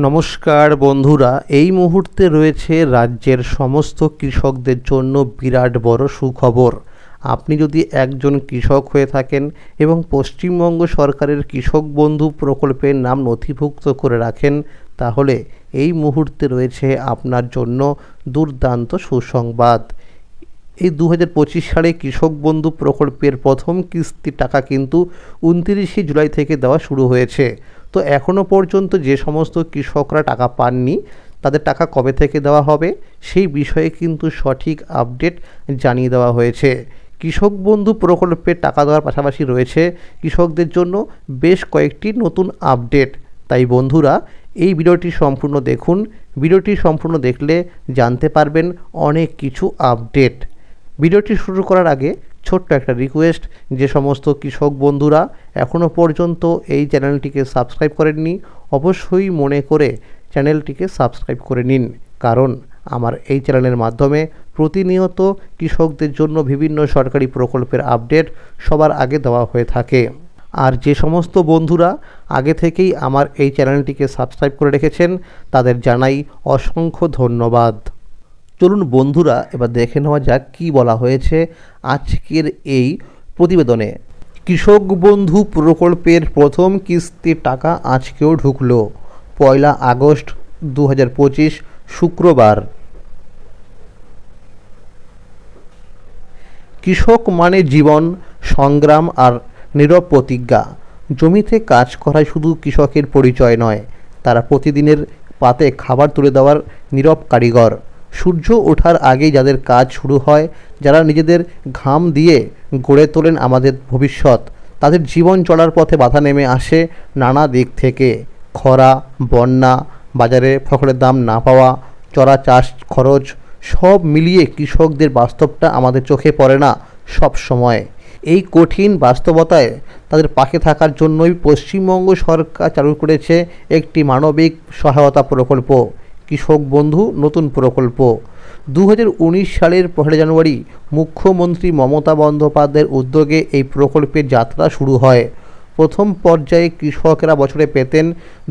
নমস্কার বন্ধুরা, এই মুহূর্তে রয়েছে রাজ্যের সমস্ত কৃষকদের জন্য বিরাট বড় সুখবর। আপনি যদি একজন কৃষক হয়ে থাকেন এবং পশ্চিমবঙ্গ সরকারের কৃষক বন্ধু প্রকল্পের নাম নথিভুক্ত করে রাখেন, তাহলে এই মুহূর্তে রয়েছে আপনার জন্য দুর্দান্ত সুসংবাদ। এই 2025 সালে কৃষক বন্ধু প্রকল্পের প্রথম কিস্তির টাকা কিন্তু 29 জুলাই থেকে দেওয়া শুরু হয়েছে। তো এখনও পর্যন্ত যে সমস্ত কৃষকরা টাকা পাননি, তাদের টাকা কবে থেকে দেওয়া হবে সেই বিষয়ে কিন্তু সঠিক আপডেট জানিয়ে দেওয়া হয়েছে। কৃষক বন্ধু প্রকল্পের টাকা দেওয়ার পাশাপাশি রয়েছে কৃষকদের জন্য বেশ কয়েকটি নতুন আপডেট। তাই বন্ধুরা, এই ভিডিওটি সম্পূর্ণ দেখুন। ভিডিওটি সম্পূর্ণ দেখলে জানতে পারবেন অনেক কিছু আপডেট। ভিডিওটি শুরু করার আগে ছোট্ট একটা রিকোয়েস্ট, যে সমস্ত কৃষক বন্ধুরা এখনও পর্যন্ত এই চ্যানেলটিকে সাবস্ক্রাইব করেননি, অবশ্যই মনে করে চ্যানেলটিকে সাবস্ক্রাইব করে নিন, কারণ আমার এই চ্যানেলের মাধ্যমে প্রতিনিয়ত কৃষকদের জন্য বিভিন্ন সরকারি প্রকল্পের আপডেট সবার আগে দেওয়া হয়ে থাকে। আর যে সমস্ত বন্ধুরা আগে থেকেই আমার এই চ্যানেলটিকে সাবস্ক্রাইব করে রেখেছেন, তাদের জানাই অসংখ্য ধন্যবাদ। চলুন বন্ধুরা, এবার দেখে নেওয়া যাক কী বলা হয়েছে আজকের এই প্রতিবেদনে। কৃষক বন্ধু প্রকল্পের প্রথম কিস্তির টাকা আজকেও ঢুকলো। 1 আগস্ট 2025 শুক্রবার। কৃষক মানে জীবন, সংগ্রাম আর নীরব প্রতিজ্ঞা। জমিতে কাজ করায় শুধু কৃষকের পরিচয় নয়, তারা প্রতিদিনের পাতে খাবার তুলে দেওয়ার নীরব কারিগর। সূর্য ওঠার আগেই যাদের কাজ শুরু হয়, যারা নিজেদের ঘাম দিয়ে গড়ে তোলেন আমাদের ভবিষ্যৎ, তাদের জীবন চলার পথে বাধা নেমে আসে নানা দিক থেকে। খরা, বন্যা, বাজারে ফসলের দাম না পাওয়া, চড়া চাষ খরচ, সব মিলিয়ে কৃষকদের বাস্তবটা আমাদের চোখে পড়ে না সব সময়। এই কঠিন বাস্তবতায় তাদের পাশে থাকার জন্যই পশ্চিমবঙ্গ সরকার চালু করেছে একটি মানবিক সহায়তা প্রকল্প, কৃষক বন্ধু নতুন প্রকল্প। 2019 সালের 1 জানুয়ারি মুখ্যমন্ত্রী মমতা বন্দ্যোপাধ্যায়ের উদ্যোগে এই প্রকল্পের যাত্রা শুরু হয়। প্রথম পর্যায়ে কৃষকেরা বছরে পেতেন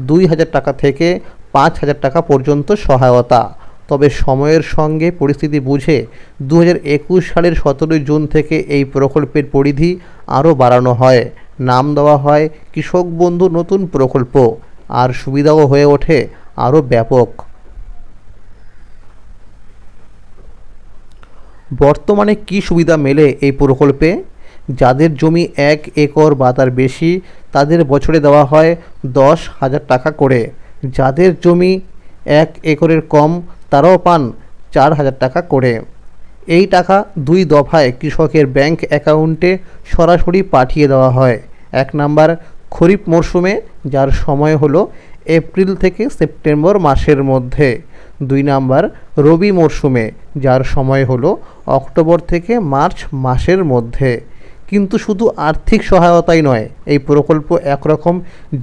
2,000 টাকা থেকে 5,000 টাকা পর্যন্ত সহায়তা। তবে সময়ের সঙ্গে পরিস্থিতি বুঝে 2021 সালের 17 জুন থেকে এই প্রকল্পের পরিধি আরও বাড়ানো হয়। নাম দেওয়া হয় কৃষক বন্ধু নতুন প্রকল্প, আর সুবিধাও হয়ে ওঠে আরও ব্যাপক। বর্তমানে কী সুবিধা মেলে এই প্রকল্পে? যাদের জমি 1 একর বা তার বেশি, তাদের বছরে দেওয়া হয় 10,000 টাকা করে। যাদের জমি 1 একরের কম, তারাও পান 4,000 টাকা করে। এই টাকা 2 দফায় কৃষকের ব্যাংক অ্যাকাউন্টে সরাসরি পাঠিয়ে দেওয়া হয়। 1 নাম্বার খরিফ মরশুমে, যার সময় হলো এপ্রিল থেকে সেপ্টেম্বর মাসের মধ্যে। 2 নাম্বার রবি মরশুমে, যার সময় হলো অক্টোবর থেকে মার্চ মাসের মধ্যে। কিন্তু শুধু আর্থিক সহায়তাই নয়, এই প্রকল্প একরকম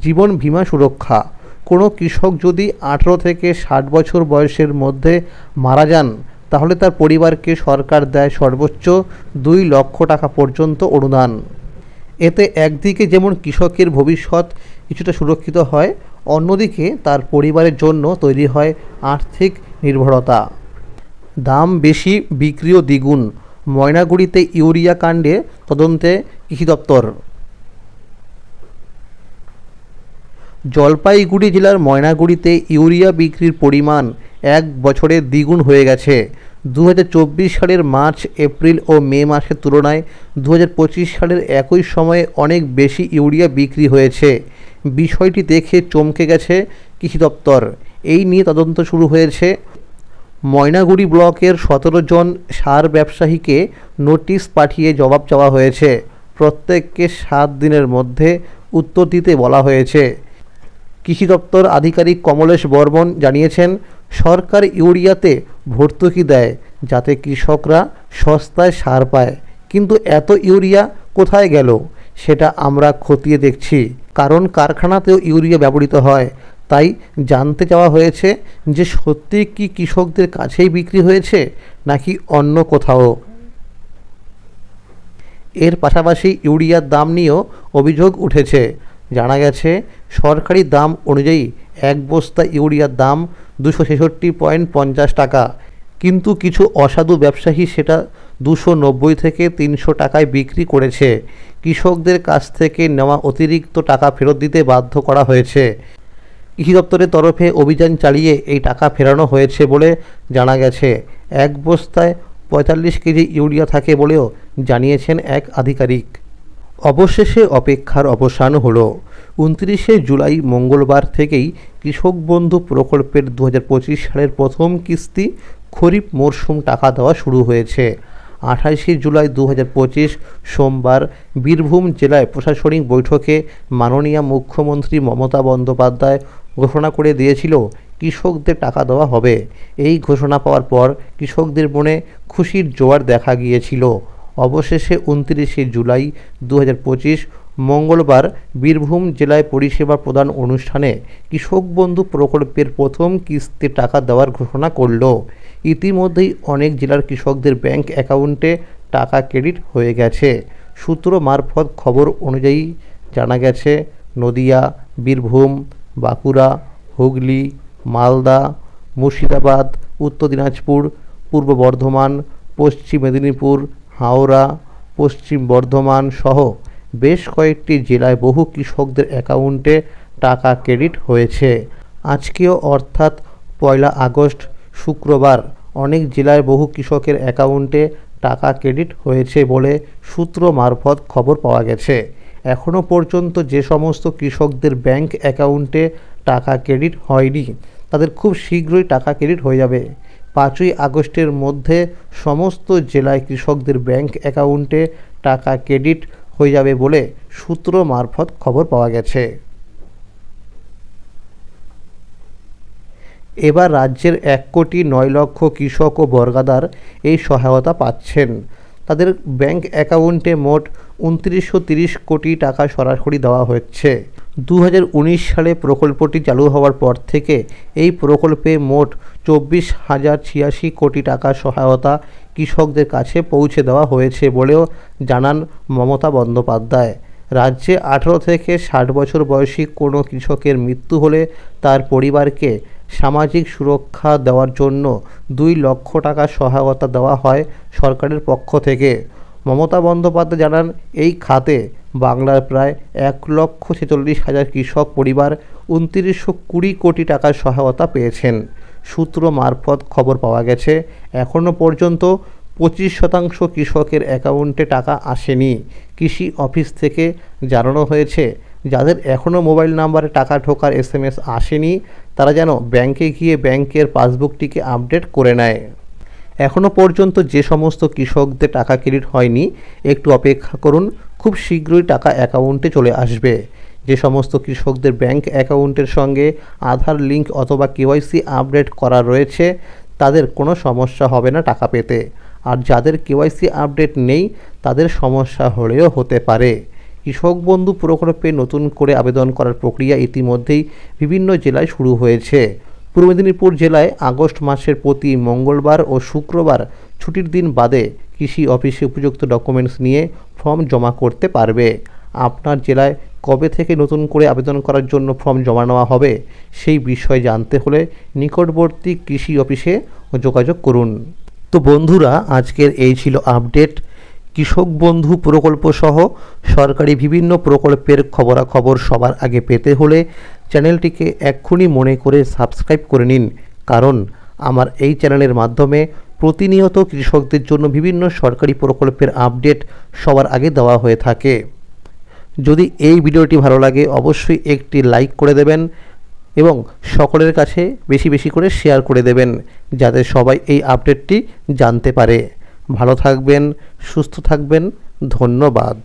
জীবন বীমা সুরক্ষা। কোনো কৃষক যদি 18 থেকে 60 বছর বয়সের মধ্যে মারা যান, তাহলে তার পরিবারকে সরকার দেয় সর্বোচ্চ 2 লক্ষ টাকা পর্যন্ত অনুদান। এতে একদিকে যেমন কৃষকের ভবিষ্যৎ কিছুটা সুরক্ষিত হয়, অন্যদিকে তার পরিবারের জন্য তৈরি হয় আর্থিক নির্ভরতা। দাম বেশি, বিক্রিও দ্বিগুণ। ময়নাগুড়িতে ইউরিয়া কাণ্ডে তদন্তে কৃষি দপ্তর। জলপাইগুড়ি জেলার ময়নাগুড়িতে ইউরিয়া বিক্রির পরিমাণ 1 বছরে দ্বিগুণ হয়ে গেছে। 2024 সালের মার্চ, এপ্রিল ও মে মাসের তুলনায় 2025 সালের একই সময়ে অনেক বেশি ইউরিয়া বিক্রি হয়েছে। বিষয়টি দেখে চমকে গেছে কৃষি দপ্তর। এই নিয়ে তদন্ত শুরু হয়েছে। ময়নাগুড়ি ব্লকের 17 জন সার ব্যবসায়ীকে নোটিশ পাঠিয়ে জবাব চাওয়া হয়েছে। প্রত্যেককে 7 দিনের মধ্যে উত্তর দিতে বলা হয়েছে। কৃষি দপ্তর আধিকারিক কমলেশ বর্মন জানিয়েছেন, সরকার ইউরিয়াতে ভর্তুকি দেয় যাতে কৃষকরা সস্তায় সার পায়, কিন্তু এত ইউরিয়া কোথায় গেল সেটা আমরা খতিয়ে দেখছি, কারণ কারখানাতেও ইউরিয়া ব্যবহৃত হয়। তাই জানতে চাওয়া হয়েছে যে সত্যি কি কৃষকদের কাছেই বিক্রি হয়েছে নাকি অন্য কোথাও। এর পাশাপাশি ইউরিয়ার দাম নিয়েও অভিযোগ উঠেছে। জানা গেছে, সরকারি দাম অনুযায়ী এক বস্তা ইউরিয়ার দাম 266.50 টাকা, কিন্তু কিছু অসাধু ব্যবসায়ী সেটা 290 থেকে 300 টাকায় বিক্রি করেছে। কৃষকদের কাছ থেকে নেওয়া অতিরিক্ত টাকা ফেরত দিতে বাধ্য করা হয়েছে। কৃষি দপ্তরের তরফে অভিযান চালিয়ে এই টাকা ফেরানো হয়েছে বলে জানা গেছে। এক বস্তায় 45 কেজি ইউরিয়া থাকে বলেও জানিয়েছেন এক আধিকারিক। অবশেষে অপেক্ষার অবসান হলো। 29শে জুলাই মঙ্গলবার থেকেই কৃষক বন্ধু প্রকল্পের 2025 সালের প্রথম কিস্তি খরিফ মরশুম টাকা দেওয়া শুরু হয়েছে। 28শে জুলাই 2025 সোমবার বীরভূম জেলায় প্রশাসনিক বৈঠকে মাননীয় মুখ্যমন্ত্রী মমতা বন্দ্যোপাধ্যায় ঘোষণা করে দিয়েছিল কৃষকদের টাকা দেওয়া হবে। এই ঘোষণা পাওয়ার পর কৃষকদের মনে খুশির জোয়ার দেখা গিয়েছিল। অবশেষে 29শে জুলাই 2025 মঙ্গলবার বীরভূম জেলায় পরিষেবা প্রদান অনুষ্ঠানে কৃষক বন্ধু প্রকল্পের প্রথম কিস্তির টাকা দেওয়ার ঘোষণা করল। ইতিমধ্যেই অনেক জেলার কৃষকদের ব্যাংক অ্যাকাউন্টে টাকা ক্রেডিট হয়ে গেছে। সূত্র মারফত খবর অনুযায়ী জানা গেছে, নদিয়া, বীরভূম, বাঁকুড়া, হুগলি, মালদা, মুর্শিদাবাদ, উত্তর দিনাজপুর, পূর্ব বর্ধমান, পশ্চিম মেদিনীপুর, হাওড়া, পশ্চিম বর্ধমান সহ বেশ কয়েকটি জেলায় বহু কৃষকদের অ্যাকাউন্টে টাকা ক্রেডিট হয়েছে। আজকেও অর্থাৎ 1 আগস্ট শুক্রবার অনেক জেলায় বহু কৃষকের অ্যাকাউন্টে টাকা ক্রেডিট হয়েছে বলে সূত্র মারফত খবর পাওয়া গেছে। এখনও পর্যন্ত যে সমস্ত কৃষকদের ব্যাংক অ্যাকাউন্টে টাকা ক্রেডিট হয়নি তাদের খুব শীঘ্রই টাকা ক্রেডিট হয়ে যাবে। 5ই আগস্টের মধ্যে সমস্ত জেলায় কৃষকদের ব্যাংক অ্যাকাউন্টে টাকা ক্রেডিট হয়ে যাবে বলে সূত্র মারফত খবর পাওয়া গেছে। এবার রাজ্যের 1,09,00,000 কৃষক ও বর্গাদার এই সহায়তা পাচ্ছেন। তাদের ব্যাংক অ্যাকাউন্টে মোট 2930 কোটি টাকা সরাসরি দেওয়া হচ্ছে। 2019 সালে প্রকল্পটি চালু হওয়ার পর থেকে এই প্রকল্পে মোট 24,086 কোটি টাকা সহায়তা কৃষকদের কাছে পৌঁছে দেওয়া হয়েছে বলেও জানান মমতা বন্দ্যোপাধ্যায়। রাজ্যে 18 থেকে 60 বছর বয়সী কোনো কৃষকের মৃত্যু হলে তার পরিবারকে সামাজিক সুরক্ষা দেওয়ার জন্য 2 লক্ষ টাকা সহায়তা দেওয়া হয় সরকারের পক্ষ থেকে। মমতা বন্দ্যোপাধ্যায় জানান, এই খাতে বাংলার প্রায় 1,46,000 কৃষক পরিবার 2920 কোটি টাকার সহায়তা পেয়েছেন। সূত্র মারফত খবর পাওয়া গেছে, এখনও পর্যন্ত 25% কৃষকের অ্যাকাউন্টে টাকা আসেনি। কৃষি অফিস থেকে জানানো হয়েছে, যাদের এখনও মোবাইল নাম্বারে টাকা ঢোকার SMS আসেনি তারা যেন ব্যাংকে গিয়ে ব্যাংকের পাসবুকটিকে আপডেট করে নেয়। এখনও পর্যন্ত যে সমস্ত কৃষকদের টাকা ক্রেডিট হয়নি একটু অপেক্ষা করুন, খুব শীঘ্রই টাকা অ্যাকাউন্টে চলে আসবে। যে সমস্ত কৃষকদের ব্যাংক অ্যাকাউন্টের সঙ্গে আধার লিঙ্ক অথবা KYC আপডেট করা রয়েছে তাদের কোনো সমস্যা হবে না টাকা পেতে। আর যাদের KYC আপডেট নেই তাদের সমস্যা হলেও হতে পারে। কৃষক বন্ধু প্রকল্পে নতুন করে আবেদন করার প্রক্রিয়া ইতিমধ্যেই বিভিন্ন জেলায় শুরু হয়েছে। পূর্ব মেদিনীপুর জেলায় আগস্ট মাসের প্রতি মঙ্গলবার ও শুক্রবার ছুটির দিন বাদে কৃষি অফিসে উপযুক্ত ডকুমেন্টস নিয়ে ফর্ম জমা করতে পারবে। আপনার জেলায় কবে থেকে নতুন করে আবেদন করার জন্য ফর্ম জমা নেওয়া হবে সেই বিষয়ে জানতে হলে নিকটবর্তী কৃষি অফিসে যোগাযোগ করুন। তো বন্ধুরা, আজকের এই ছিল আপডেট। কৃষক বন্ধু প্রকল্প সহ সরকারি বিভিন্ন প্রকল্পের খবরাখবর সবার আগে পেতে হলে চ্যানেলটিকে এক্ষুনি মনে করে সাবস্ক্রাইব করে নিন, কারণ আমার এই চ্যানেলের মাধ্যমে প্রতিনিয়ত কৃষকদের জন্য বিভিন্ন সরকারি প্রকল্পের আপডেট সবার আগে দেওয়া হয়ে থাকে। যদি এই ভিডিওটি ভালো লাগে অবশ্যই একটি লাইক করে দেবেন এবং সকলের কাছে বেশি বেশি করে শেয়ার করে দেবেন, যাতে সবাই এই আপডেটটি জানতে পারে। ভালো থাকবেন, সুস্থ থাকবেন, ধন্যবাদ।